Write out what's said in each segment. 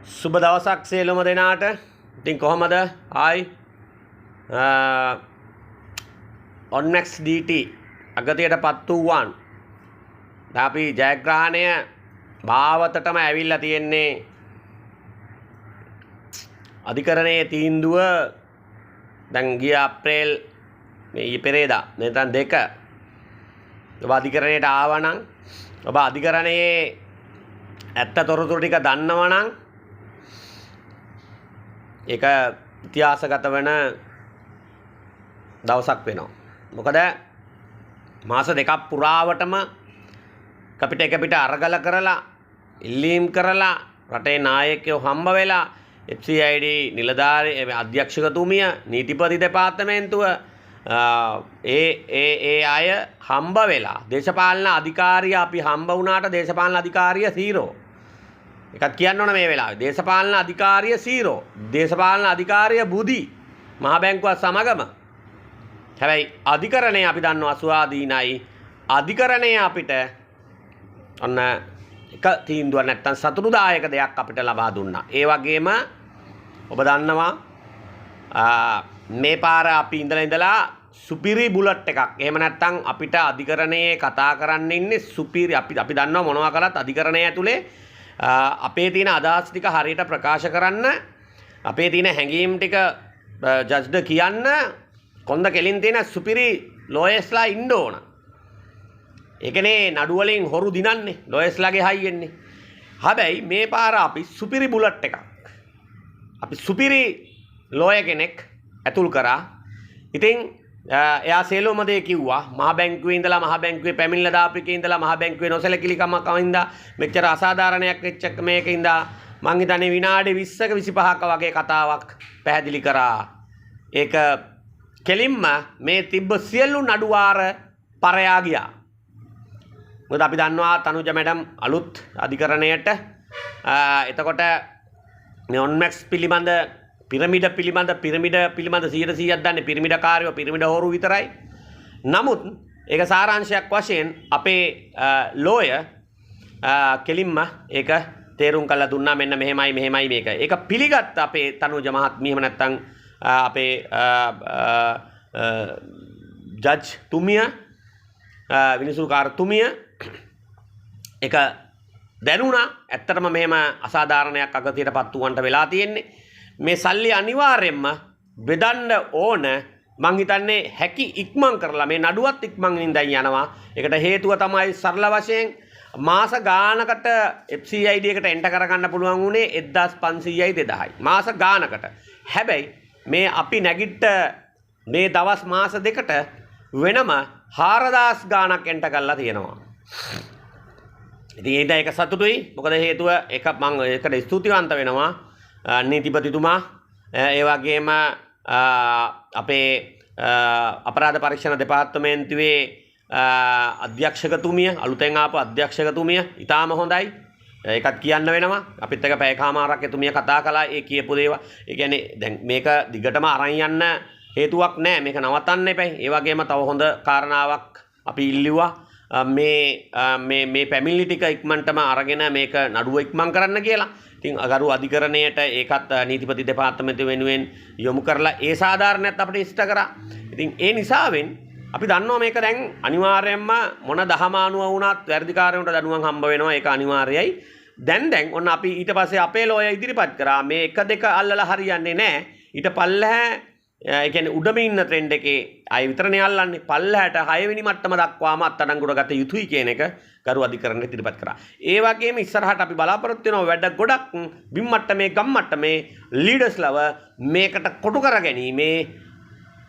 සුබ දවසක් සියලුම දෙනාට. ඉතින් කොහමද? ආයි ඔන්මැක්ස් DT අගතියටපත් වූවන්. දැන් අපි ජයග්‍රහණය භාවතටම ඇවිල්ලා තියෙන්නේ. අධිකරණයේ තීන්දුව දැන් ගිය අප්‍රේල් මේ පෙරේදා නැත්නම් 2 ඔබ අධිකරණයට ආවනම් ඔබ අධිකරණයේ ඇත්ත තොරතුරු ටික දන්නවනම් ඒක ඉතිහාසගත වෙන දවසක් වෙනවා. මොකද මාස දෙකක් පුරාවටම අපිට එක පිට අරගල කරලා ඉල්ලීම් කරලා රටේ නායකයෝ හම්බ වෙලා FCID නිලධාරී අධ්‍යක්ෂකතුමිය නීතිපති දෙපාර්තමේන්තුව ඒ අය හම්බ වෙලා දේශපාලන අධිකාරිය අපි හම්බ වුණාට දේශපාලන අධිකාරිය 0. එකක් කියන්න ඕන මේ වෙලාවේ. දේශපාලන අධිකාරිය 0. දේශපාලන අධිකාරිය බුදි මහ බැංකුවත් සමගම. හැබැයි අධිකරණය අපි දන්නවා ස්වාධීනයි. අධිකරණය අපිට ඔන්න එක තීන්දුවක් නැත්තම් සතුටුදායක දෙයක් අපිට ලබා දුන්නා. ඒ වගේම ඔබ දන්නවා මේ පාර අපි ඉඳලා සුපිරි බුලට් එකක්. එහෙම නැත්තම් අපිට අධිකරණයේ කතා කරන්න ඉන්නේ සුපිරි අපි දන්නවා මොනවා කළත් අධිකරණය ඇතුලේ අපේ තියෙන අදහස් ටික හරියට ප්‍රකාශ කරන්න අපේ තියෙන හැඟීම් ටික ජජ්ද කියන්න කොන්ද කෙලින් තියෙන සුපිරි ලෝයර්ස්ලා ඉන්න ඕන. ඒකනේ නඩු වලින් හොරු දිනන්නේ ලෝයර්ස්ලාගේ හයියෙන්නේ. හැබැයි මේ පාර අපි සුපිරි බුලට් එකක්. අපි සුපිරි ලෝයර් කෙනෙක් ඇතුල් කරා. ඉතින් එයා සේලෝම දේ කිව්වා මහ බැංකුවේ ඉඳලා මහ බැංකුවේ පැමිණිලා දාපිකේ ඉඳලා මහ බැංකුවේ නොසැලකිලිකමක් අවින්දා මෙච්චර අසාධාරණයක් වෙච්ච මේක ඉඳා මං හිතන්නේ විනාඩි 20ක 25ක වගේ කතාවක් පැහැදිලි කරා. ඒක කෙලින්ම මේ තිබ්බ සියලු නඩුවාර පරයා ගියා. මොකද අපි දන්නවා තනුජ මැඩම් අලුත් අධිකරණයට එතකොට මේ ඔන්මැක්ස් පිළිබඳ පිරමිඩ පිළිබඳ 100%ක් දන්නේ පිරමිඩකාරයෝ පිරමිඩ හොරු විතරයි. නමුත් ඒක සාරාංශයක් වශයෙන් අපේ ලෝයර් කෙලින්ම ඒක තේරුම් කරලා දුන්නා මෙන්න මෙහෙමයි මේක. ඒක පිළිගත්ත අපේ තනුජ මහත්මිය එහෙම නැත්නම් අපේ ජජ් තුමිය විනිසුරුකාරතුමිය ඒක දැනුණා. ඇත්තටම මෙහෙම අසාධාරණයක් අගතියටපත් වුවන්ට වෙලා තියෙන්නේ. මේ සල්ලි අනිවාර්යයෙන්ම බෙදන්න ඕන. මං හිතන්නේ හැකි ඉක්මන් කරලා මේ නඩුවත් ඉක්මන් නින්දන් යනවා. ඒකට හේතුව තමයි සරල වශයෙන් මාස ගානකට FCID එකට එන්ටර් කරගන්න පුළුවන් වුණේ 1500යි 2000යි. මාස ගානකට. හැබැයි මේ අපි නැගිට මේ දවස් මාස දෙකට වෙනම 4000 ගානක් එන්ටර් කරලා තියෙනවා. ඉතින් ඒක සතුටුයි. මොකද හේතුව එක මම ඒකට ස්තුතිවන්ත වෙනවා නීතිපතිතුමා. ඒ වගේම අපේ අපරාධ පරීක්ෂණ දෙපාර්තමේන්තුවේ අධ්‍යක්ෂකතුමිය අලුතෙන් ආපු අධ්‍යක්ෂකතුමිය ඉතාම හොඳයි. ඒකත් කියන්න වෙනවා. අපිත් එක පැයකමාරක් එතුමිය කතා කළා ඒ කියපු දේවා. ඒ කියන්නේ දැන් මේක දිගටම අරන් යන්න හේතුවක් නැහැ. මේක නවත්තන්න එපයි. ඒ වගේම තව හොඳ කාරණාවක් අපි ඉල්ලුවා. මේ පැමිණිලි ටික ඉක්මනටම අරගෙන මේක නඩුව ඉක්මන් කරන්න කියලා. ඉතින් අගරු අධිකරණයට ඒකත් නීතිපති දෙපාර්තමේන්තුව වෙනුවෙන් යොමු කරලා ඒ සාධාරණයත් අපිට ඉෂ්ට කරා. ඉතින් ඒ නිසාවෙන් අපි දන්නවා මේක දැන් අනිවාර්යයෙන්ම මොන දහමානුව වුණත් වැඩිකාරයන්ට දඩුවම් හම්බ වෙනවා. ඒක අනිවාර්යයි. දැන් ඔන්න අපි ඊට පස්සේ අපේ ලෝයර් ඉදිරිපත් කරා මේ 1 2 අල්ලලා හරියන්නේ නැහැ. ඊට පල්ලහැ ඒ කියන්නේ උඩම ඉන්න ට්‍රෙන්ඩ් එකේ අය විතරනේ අල්ලන්නේ. පල්ලහැට 6 වෙනි මට්ටම දක්වාම අත්අඩංගුවට ගත යුතුයි කියන එක ගරු අධිකරණයට ඉදිරිපත් කරා. ඒ වගේම ඉස්සරහට අපි බලාපොරොත්තු වෙනවා වැඩ ගොඩක් බිම් මට්ටමේ ගම් මට්ටමේ ලීඩර්ස්ලව මේකට කොටු කර ගැනීමේ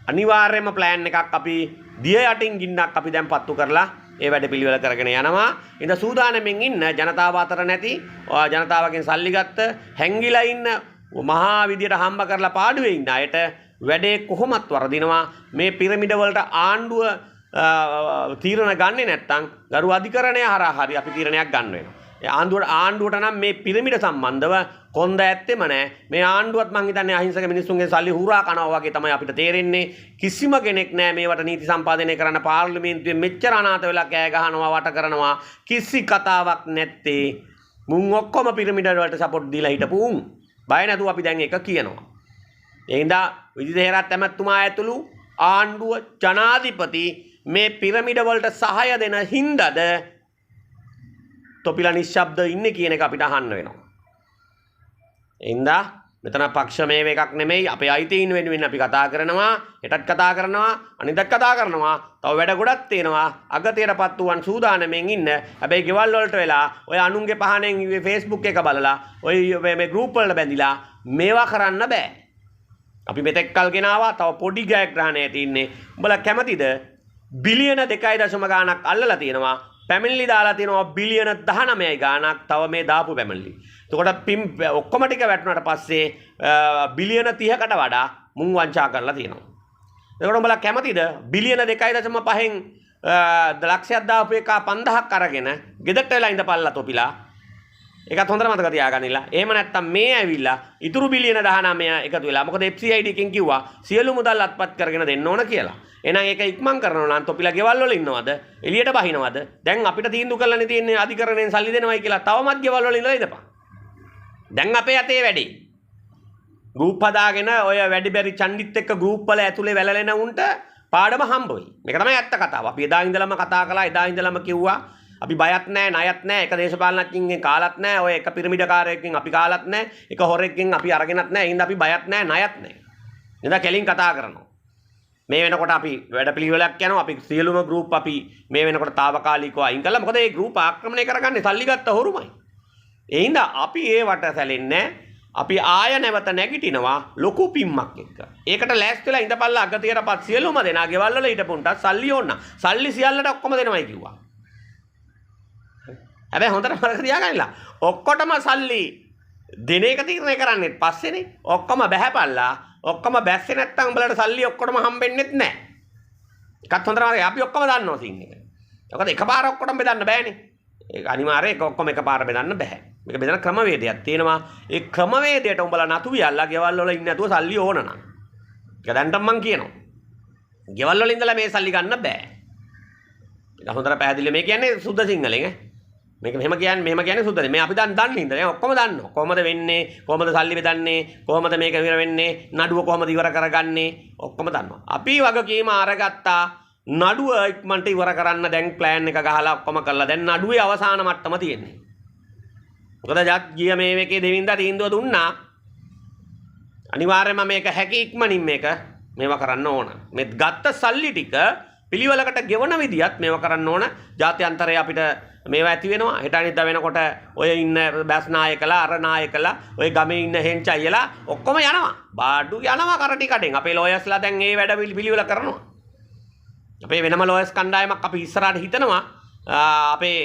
අනිවාර්යම ප්ලෑන් එකක් අපි දිය යටින් ගින්නක් අපි දැන් පත්තු කරලා ඒ වැඩ පිළිවෙල කරගෙන යනවා. ඉතින් සූදානම්ෙන් ඉන්න ජනතාව අතර නැති ජනතාවගෙන් සල්ලි ගත්ත හැංගිලා ඉන්න මහා විදියට හම්බ කරලා පාඩුවේ ඉන්න අයට වැඩේ කොහොමත් වරදිනවා. මේ පිරමිඩ වලට ආණ්ඩුව තීරණ ගන්නේ නැත්නම් ගරු අධිකරණය හරහා හරි අපි තීරණයක් ගන්න වෙනවා. ආණ්ඩුවට නම් මේ පිරමිඩ සම්බන්ධව කොන්ද ඇත්තෙම නැහැ. මේ ආණ්ඩුවත් මං හිතන්නේ අහිංසක මිනිස්සුන්ගේ සල්ලි හුරා කනවා වගේ තමයි අපිට තේරෙන්නේ. කිසිම කෙනෙක් නැහැ මේවට නීති සම්පාදනය කරන්න පාර්ලිමේන්තුවේ මෙච්චර අනාථ වෙලා කෑ ගහනවා වට කරනවා. කිසි කතාවක් නැත්තේ මුන් ඔක්කොම පිරමිඩ වලට සපෝට් දීලා හිටපු උන් බය නැතුව අපි දැන් එක කියනවා. ඒ හින්දා විජිතේරත් ඇමතුමා ඇතුළු ආණ්ඩුව ජනාධිපති මේ පිරමිඩ වලට සහාය දෙන හින්දාද තොපිලා නිශ්ශබ්ද ඉන්නේ කියන එක අපිට අහන්න වෙනවා. ඒ හින්දා මෙතන පක්ෂ මේව එකක් නෙමෙයි අපේ අයිතීන් වෙනුවෙන් අපි කතා කරනවා හෙටත් කතා කරනවා අනිද්දාත් කතා කරනවා තව වැඩ ගොඩක් තියෙනවා අගතියටපත් වූවන් සූදානම්ෙන් ඉන්න හැබැයි ගෙවල් වලට වෙලා ඔය අනුන්ගේ පහනෙන් Facebook එක බලලා ඔය මේ ගෲප් වලට බැඳිලා මේවා කරන්න බෑ අපි මෙතෙක් කල් ගෙනාවා තව පොඩි ජයග්‍රහණයක් තියෙන්නේ උඹලා කැමතිද බිලියන 2.0 ගාණක් අල්ලලා තියෙනවා පැමිණිලි දාලා තියෙනවා බිලියන 19යි ගාණක් තව මේ දාපු පැමිණිලි. එතකොට ඔක්කොම ටික වැටුණාට පස්සේ බිලියන 30කට වඩා මුන් වංචා කරලා තියෙනවා. එතකොට උඹලා කැමතිද බිලියන 2.5න් ලක්ෂයක් දාපු එක 5000ක් අරගෙන ගෙදරට වෙලා ඉඳපල්ලා තොපිලා. ඒකත් හොඳට මතක තියාගන්නilla. එහෙම නැත්තම් මේ ඇවිල්ලා ඉතුරු බිලියන 19 එකතු වෙලා මොකද FCID එකෙන් කිව්වා සියලු මුදල් අත්පත් කරගෙන දෙන්න ඕන කියලා. එහෙනම් ඒක ඉක්මන් කරනවා නම් තොපිලා ගෙවල් වල ඉන්නවද? එළියට බහිනවද? දැන් අපිට තීන්දුව කරන්න තියෙන්නේ අධිකරණයෙන් සල්ලි දෙනවයි කියලා තවමත් ගෙවල් වල ඉඳලා ඉඳපන්. දැන් අපේ අතේ වැඩි. ගෲප් හදාගෙන ඔය වැඩි බැරි චණ්ඩිත් එක්ක ගෲප් වල ඇතුලේ වැළලෙන උන්ට පාඩම හම්බොයි. මේක තමයි ඇත්ත කතාව. අපි එදා ඉඳලම කතා කළා, එදා ඉඳලම කිව්වා. අපි බයත් නැහැ, ණයත් නැහැ. එක දේශපාලනඥයින්ගෙන් කාලත් නැහැ. ඔය එක පිරමිඩකාරයෙක්ගෙන් අපි කාලත් නැහැ. එක හොරෙක්ගෙන් අපි අරගෙනත් නැහැ. එහෙනම් අපි බයත් නැහැ, ණයත් නැහැ. එහෙනම් කෙලින් කතා කරනවා. මේ වෙනකොට අපි වැඩපිළිවෙලක් යනවා. අපි සියලුම ගෲප් අපි මේ වෙනකොට తాවකාලිකව අයින් කළා. මොකද මේ ගෲප් ආක්‍රමණය කරගන්නේ සල්ලි ගත්ත හොරුමයි. ඒ හින්දා අපි ඒවට සැලෙන්නේ අපි ආය නැවත නැගිටිනවා ලොකු පිම්මක් එක්ක. ඒකට ලෑස්තිලා ඉඳපල්ලා අගතියටපත් සියලුම දෙනා ගෙවල් වල හිටපුන්ටත් සල්ලි ඕන. සල්ලි සියල්ලට ඔක්කොම දෙනවයි කිව්වා. හැබැයි හොඳට මතක තියාගන්නilla. ඔක්කොටම සල්ලි දෙන එක තීරණය කරන්නේ පස්සේනේ. ඔක්කොම බැහැපල්ලා. ඔක්කොම බැස්සේ නැත්තම් උඹලට සල්ලි ඔක්කොටම හම්බෙන්නෙත් නැහැ. එකත් හොඳට මතක අපි ඔක්කොම දන්නවා සිං එක. මොකද එකපාර ඔක්කොටම බෙදන්න බෑනේ. ඒක අනිවාර්යයෙන් ඔක්කොම එකපාර බෙදන්න බෑ. මේක බෙදන ක්‍රමවේදයක් තියෙනවා. ඒ ක්‍රමවේදයට උඹලා නතු වියල්ලා ගෙවල් වල ඉන්නේ නැතුව සල්ලි ඕන නම්. ඒක දැන්ටම මං කියනවා. ගෙවල් වල ඉඳලා මේ සල්ලි ගන්න බෑ. ඒක හොඳට පැහැදිලි මේ කියන්නේ සුද්ධ සිංහලෙන් ඈ. මේක මෙහෙම කියන්නේ සුද්ධද මේ අපි දන්නේ හින්දා දැන් ඔක්කොම දන්නවා කොහොමද වෙන්නේ කොහොමද සල්ලි බෙදන්නේ කොහොමද මේක ඉවර වෙන්නේ නඩුව කොහොමද ඉවර කරගන්නේ ඔක්කොම දන්නවා අපි වගකීම අරගත්තා නඩුව ඉක්මනට ඉවර කරන්න දැන් ප්ලෑන් එක ගහලා ඔක්කොම කරලා දැන් නඩුවේ අවසාන මට්ටම තියෙන්නේ මොකද ගිය මේ මේකේ දෙවින්දා තීන්දුව දුන්නා අනිවාර්යයෙන්ම මේක හැකි ඉක්මනින් මේවා කරන්න ඕන මේ ගත්ත සල්ලි ටික පිළිවෙලකට ගෙවන විදියත් මේවා කරන්න ඕන ජාත්‍යන්තරය අපිට මේවා ඇති වෙනවා හෙට අනිද්දා වෙනකොට ඔය ඉන්න බැස් නායකලා අර නායකලා ඔය ගමේ ඉන්න හෙන්ච අයියලා ඔක්කොම යනවා බාඩු යනවා කරටි කඩෙන් අපේ ලෝයර්ස්ලා දැන් මේ වැඩ පිළිවෙල කරනවා අපේ වෙනම ලෝයර්ස් කණ්ඩායමක් අපි ඉස්සරහට හිතනවා අපේ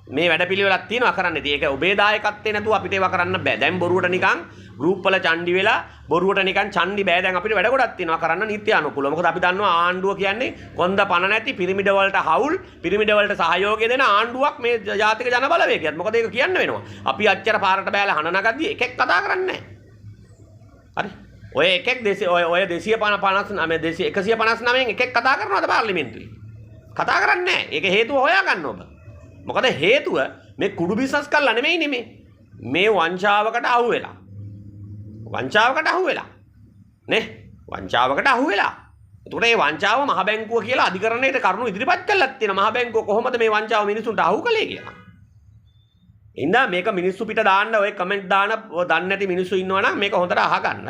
මේ වැඩ පිළිවෙලක් තියෙනවා කරන්න. ඉතින් ඒක ඔබේ දායකත්වයේ නැතුව අපිට ඒවා කරන්න බෑ. දැන් බොරුවට නිකන් ගෲප් වල චණ්ඩි වෙලා බොරුවට නිකන් චණ්ඩි බෑ. දැන් අපිට වැඩ ගොඩක් තියෙනවා කරන්න නීති අනුකූලව. මොකද අපි දන්නවා ආණ්ඩුව කියන්නේ කොන්ද පණ නැති පිරිමිඩ වලට හවුල් පිරිමිඩ වලට සහයෝගය දෙන ආණ්ඩුවක් මේ ජාතික ජන බලවේගයත්. මොකද ඒක කියන්න වෙනවා. අපි අච්චර පාරට බෑලා හන නගද්දි එකෙක් කතා කරන්නේ නැහැ. හරි. ඔය එකෙක් ඔය 250 159න් එකෙක් කතා කරනවද පාර්ලිමේන්තුවේ? කතා කරන්නේ නැහැ. ඒක හේතුව හොයාගන්න ඔබ. මොකද හේතුව මේ කුඩු බිස්නස් කරලා නෙමෙයි මේ වංචාවකට අහු වෙලා. වංචාවකට අහු වෙලා. නේ? වංචාවකට අහු වෙලා. ඒකට මේ වංචාව මහ බැංකුව කියලා අධිකරණයට කරුණු ඉදිරිපත් කළාත් තියෙන මහ බැංකුව කොහොමද මේ වංචාව මිනිසුන්ට අහු කළේ කියලා. ඉතින් මේක මිනිස්සු පිට දාන්න ඔය කමෙන්ට් දාන දන්නේ නැති මිනිස්සු ඉන්නවා නම් මේක හොඳට අහගන්න.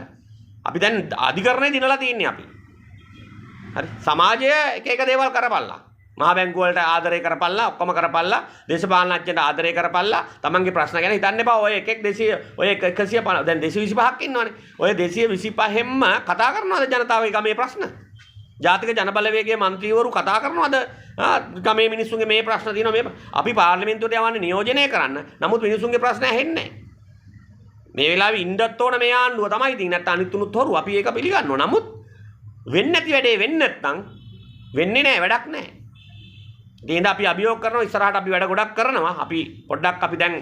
අපි දැන් අධිකරණේ දිනලා තියෙන්නේ අපි. හරි. සමාජය එක එක දේවල් කරපල්ලා. මහ බැංකුව වලට ආදරය කරපල්ලා ඔක්කොම කරපල්ලා දේශපාලනඥයන්ට ආදරය කරපල්ලා තමන්ගේ ප්‍රශ්න ගැන හිතන්න එපා ඔය එකෙක් 200 ඔය 150 දැන් 225ක් ඉන්නවනේ ඔය 225ෙම්ම කතා කරනවාද ජනතාවගේ ගමේ ප්‍රශ්න ජාතික ජනබලවේගයේ മന്ത്രിවරු කතා කරනවාද ගමේ මිනිස්සුන්ගේ මේ ප්‍රශ්න තියෙනවා මේ අපි පාර්ලිමේන්තුවට යවන්නේ නියෝජනය කරන්න නමුත් මිනිස්සුන්ගේ ප්‍රශ්න ඇහෙන්නේ නැහැ මේ වෙලාවේ ඉන්නත් ඕන මේ ආණ්ඩුව තමයි ඉතින් නැත්නම් අනිත් උනුත් හොරු අපි ඒක පිළිගන්නවා නමුත් වෙන්නේ නැති වැඩේ වෙන්නේ නැත්නම් වෙන්නේ නැහැ වැඩක් නැහැ ඉතින් අපි අභියෝග කරනවා ඉස්සරහට අපි වැඩ ගොඩක් කරනවා අපි පොඩ්ඩක් අපි දැන්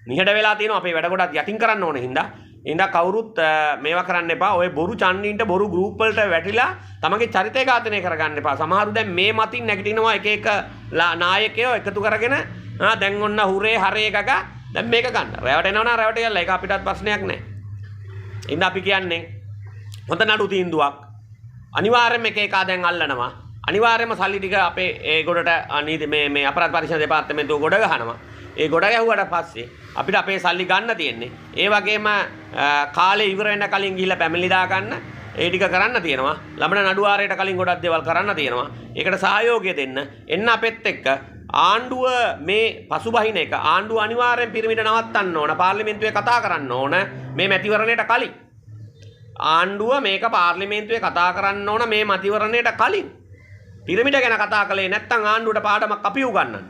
නිහඬ වෙලා තියෙනවා අපේ වැඩ ගොඩක් යටින් කරන්න ඕනේ හින්දා කවුරුත් මේවා කරන්න එපා ඔය බොරු චන්නින්ට බොරු ගෲප් වලට වැටිලා තමන්ගේ චරිතය ඝාතනය කරගන්න එපා සමහරු දැන් මේ මතින් නැගිටිනවා එක එක නායකයෝ එකතු කරගෙන දැන් ඔන්න හුරේ හරේ ගග දැන් මේක ගන්න. රැවට එනවා නම් රැවට යල්ලා. ඒක අපිටත් ප්‍රශ්නයක් නැහැ. ඉතින් අපි කියන්නේ හොඳ නඩු තීන්දුවක් අනිවාර්යයෙන්ම එක එක දැන් අල්ලනවා. අනිවාර්යයෙන්ම සල්ලි ටික අපේ ඒ ගොඩට නීති මේ අපරාධ පරීක්ෂණ දෙපාර්තමේන්තුව ගොඩ ගහනවා. ඒ ගොඩ ගැහුවට පස්සේ අපිට අපේ සල්ලි ගන්න තියෙන්නේ. ඒ වගේම කාලේ ඉවර වෙන්න කලින් ගිහිල්ලා පැමිණිලි දා ගන්න ඒ ටික කරන්න තියෙනවා. ළමන නඩුවාරයට කලින් ගොඩක් දේවල් කරන්න තියෙනවා. ඒකට සහයෝගය දෙන්න. එන්න අපෙත් එක්ක ආණ්ඩුව මේ පසුබහින එක ආණ්ඩුව අනිවාර්යෙන් පිරිමිඩ නවත්තන්න ඕන. පාර්ලිමේන්තුවේ කතා කරන්න ඕන මේ මැතිවරණයට කලින්. ආණ්ඩුව මේක පාර්ලිමේන්තුවේ කතා කරන්න ඕන මේ මැතිවරණයට කලින්. පිරිමිඩ ගැන කතා කළේ නැත්නම් ආණ්ඩුවට පාඩමක් අපි උගන්වන්න.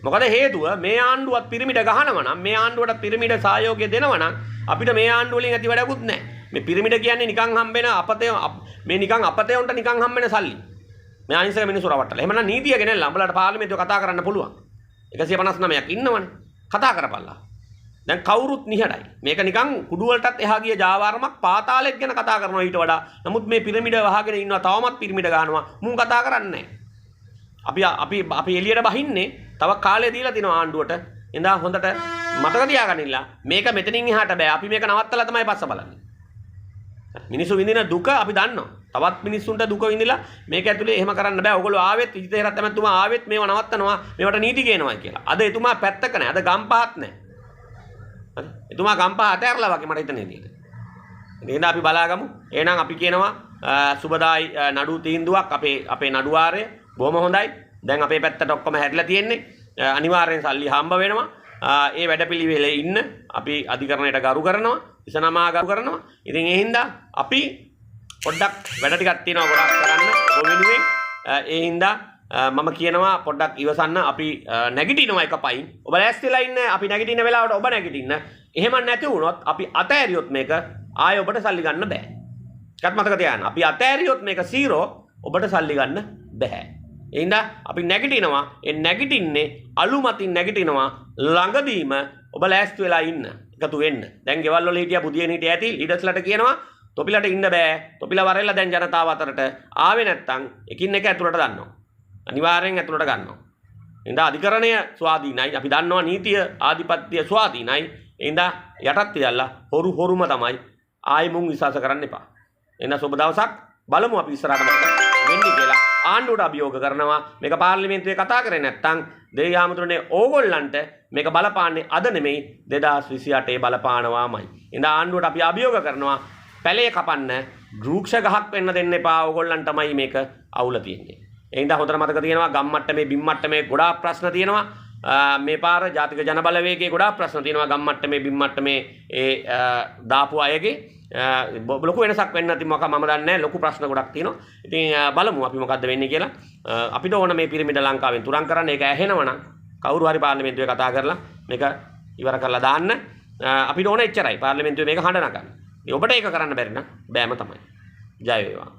මොකද හේතුව මේ ආණ්ඩුවත් පිරිමිඩ ගහනවා නම් මේ ආණ්ඩුවට පිරිමිඩ සහයෝගය දෙනවා නම් අපිට මේ ආණ්ඩුව වලින් ඇති වැඩකුත් නැහැ. මේ පිරිමිඩ කියන්නේ නිකන් හම්බෙන අපතේ මේ නිකන් අපතේන්ට නිකන් හම්බෙන සල්ලි. මේ අහිංසක මිනිස්සු රවට්ටලා. එහෙමනම් නීතිය ගෙනල්ලා උඹලට පාර්ලිමේන්තුව කතා කරන්න පුළුවන්. 159ක් ඉන්නවනේ. කතා කරපල්ලා. දැන් කවුරුත් නිහඬයි. මේක නිකන් කුඩු වලටත් එහා ගිය ජාවාරමක් පාතාලෙත් ගැන කතා කරනවා ඊට වඩා. නමුත් මේ පිරමිඩ වහගෙන ඉන්නවා තවමත් පිරමිඩ ගන්නවා. මුන් කතා කරන්නේ අපි එළියට බහින්නේ තව කාලය දීලා තිනවා ආණ්ඩුවට. එඳා හොඳට මතක තියාගන්නilla. මේක මෙතනින් එහාට බෑ. අපි මේක නවත්තලා තමයි පස්ස බලන්නේ. මිනිස්සු විඳින දුක අපි දන්නවා. තවත් මිනිස්සුන්ට දුක විඳිලා මේක ඇතුලේ එහෙම කරන්න බෑ. ඔයගොල්ලෝ ආවෙත් විජිතේරත් ඇමතුමා ආවෙත් මේව නවත්තනවා. මේවට නීති ගේනවා කියලා. අද එතුමා පැත්තක නෑ. අද ගම්පහත් නෑ. එතුමා ගම්පහ අතෑරලා වගේ මට හිතෙන විදිහට. එහෙනම් අපි බලාගමු. එහෙනම් අපි කියනවා සුබදායි නඩු තීන්දුවක් අපේ නඩුවාරය බොහොම හොඳයි. දැන් අපේ පැත්තට ඔක්කොම හැරිලා තියෙන්නේ. අනිවාර්යෙන් සල්ලි හම්බ වෙනවා. ඒ වැඩපිළිවෙලේ ඉන්න අපි අධිකරණයට ගරු කරනවා. ඉසනමා ගරු කරනවා. ඉතින් ඒ හින්දා අපි පොඩ්ඩක් වැඩ ටිකක් තියෙනවා ගොඩක් කරන්න ඔබ වෙනුවෙන්. ඒ හින්දා මම කියනවා පොඩ්ඩක් ඉවසන්න අපි නැගිටිනවා එක පයින්. ඔබ ලෑස්තිලා ඉන්න අපි නැගිටින වෙලාවට ඔබ නැගිටින්න. එහෙම නැති වුණොත් අපි අතෑරියොත් මේක ආයෙ ඔබට සල්ලි ගන්න බෑ. ඒකත් මතක තියාගන්න. අපි අතෑරියොත් මේක 0 ඔබට සල්ලි ගන්න බෑ. ඒ හින්දා අපි නැගිටිනවා. ඒ නැගිටින්නේ අලුමතින් නැගිටිනවා. ළඟදීම ඔබ ලෑස්ති වෙලා ඉන්න. එකතු වෙන්න. දැන් ගෙවල් වල හිටියා බුදියන් හිටියා ඇති ලීඩර්ස්ලට කියනවා තොපිලට ඉන්න බෑ. තොපිලා වරෙල්ලා දැන් ජනතාව අතරට ආවේ නැත්තම් එකින් එක ඇතුළට දානවා. අනිවාර්යෙන් ඇතුළට ගන්නවා. එඳා අධිකරණය ස්වාධීනයි. අපි දන්නවා නීතිය ආධිපත්‍ය ස්වාධීනයි. එඳා යටත් තියලා හොරුම තමයි. ආයි මුන් විශ්වාස කරන්න එපා. එඳා සුබ දවසක් බලමු අපි ඉස්සරහට මොකද වෙන්නේ කියලා. ආණ්ඩුවට අභියෝග කරනවා මේක පාර්ලිමේන්තුවේ කතා කරේ නැත්නම් දෙවියාමතුරුනේ ඕගොල්ලන්ට මේක බලපාන්නේ අද නෙමෙයි 2028 බලපානවාමයි. එඳා ආණ්ඩුවට අපි අභියෝග කරනවා පැලේ කපන්න වෘක්ෂ ගහක් වෙන්න දෙන්න එපා. ඕගොල්ලන්ටමයි මේක අවුල තියෙන්නේ. එහින්දා හොඳට මතක තියෙනවා ගම් මට්ටමේ බිම් මට්ටමේ ගොඩාක් ප්‍රශ්න තියෙනවා. මේ පාර ජාතික ජනබලවේගයේ ගොඩාක් ප්‍රශ්න තියෙනවා ගම් මට්ටමේ බිම් මට්ටමේ ඒ දාපු අයගේ ලොකු වෙනසක් වෙන්න නැති මොකක් මම දන්නේ නැහැ. ලොකු ප්‍රශ්න ගොඩක් තියෙනවා. ඉතින් බලමු අපි මොකද්ද වෙන්නේ කියලා. අපිට ඕන මේ පිරමිඩ ලංකාවෙන් තුරන් කරන්න. ඒක ඇහෙනවනම් කවුරු හරි පාර්ලිමේන්තුවේ කතා කරලා මේක ඉවර කරලා දාන්න. අපිට ඕන එච්චරයි. පාර්ලිමේන්තුවේ මේක හඬ නගන්න. ඔබට ඒක කරන්න බැරි නම් බෑම තමයි. ජය වේවා.